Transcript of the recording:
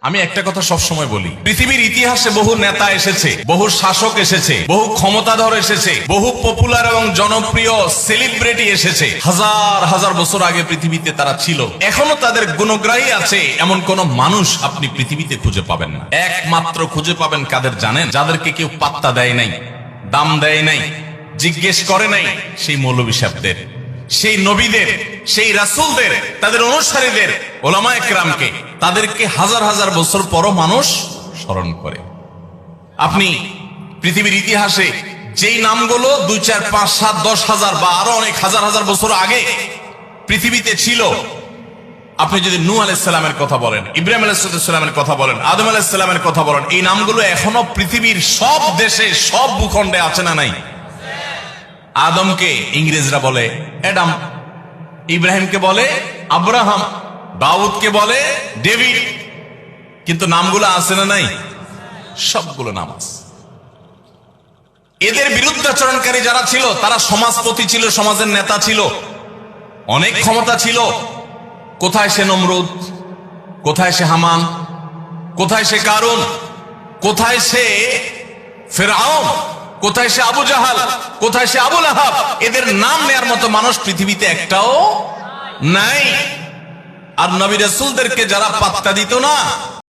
আমি একটা কথা সব সময় বলি, পৃথিবীর ইতিহাসে বহু নেতা এসেছে, বহু শাসক এসেছে, বহু ক্ষমতাধর এসেছে, বহু পপুলার এবং জনপ্রিয় সেলিব্রিটি এসেছে। হাজার হাজার বছর আগে পৃথিবীতে তারা ছিল। এখনো তাদের গুণগ্রাহী আছে এমন কোন মানুষ আপনি পৃথিবীতে খুঁজে পাবেন না। একমাত্র খুঁজে পাবেন কাদের জানেন? যাদেরকে কেউ পাত্তা দেয় নাই, দাম দেয় নাই, জিজ্ঞেস করে নাই, সেই মৌলভী সাহেবদের, সেই নবীদের, সেই রাসূলদের, তাদের অনুসারীদের, ওলামায়ে কেরামকে, তাদেরকে হাজার হাজার বছর পরও মানুষ স্মরণ করে। আপনি পৃথিবীর ইতিহাসে যেই নামগুলো 2, 4, 5, 7, 10 হাজার বা আরো অনেক হাজার হাজার বছর আগে পৃথিবীতে ছিল, আপনি যদি নূহ আলাইহিস সালামের কথা বলেন, ইব্রাহিম আলাইহিস সালামের কথা বলেন, আদম আলাইহিস সালামের কথা বলেন, এই নামগুলো এখনো পৃথিবীর সব দেশে, সব ভূখণ্ডে আছে না নাই? আদমকে ইংরেজরা বলে অ্যাডাম, ইব্রাহিমকে বলে আব্রাহাম, দাউদকে বলে ডেভিড, কিন্তু নামগুলো আছে না নাই? সবগুলো নাম আছে। এদের বিরুদ্ধাচরণকারী যারা ছিল তারা সমাজপতি ছিল, সমাজের নেতা ছিল, অনেক ক্ষমতা ছিল। কোথায় সে নমরুদ, কোথায় সে হামান, কোথায় সে কারুন, কোথায় সে ফিরআউন, কোথায় সে আবু জাহাল, কোথায় সে আবু লাহাব? এদের নাম নেয়ার মতো মানুষ পৃথিবীতে একটাও নাই। আর নবী রাসূলদেরকে যারা পাত্তা দিত না,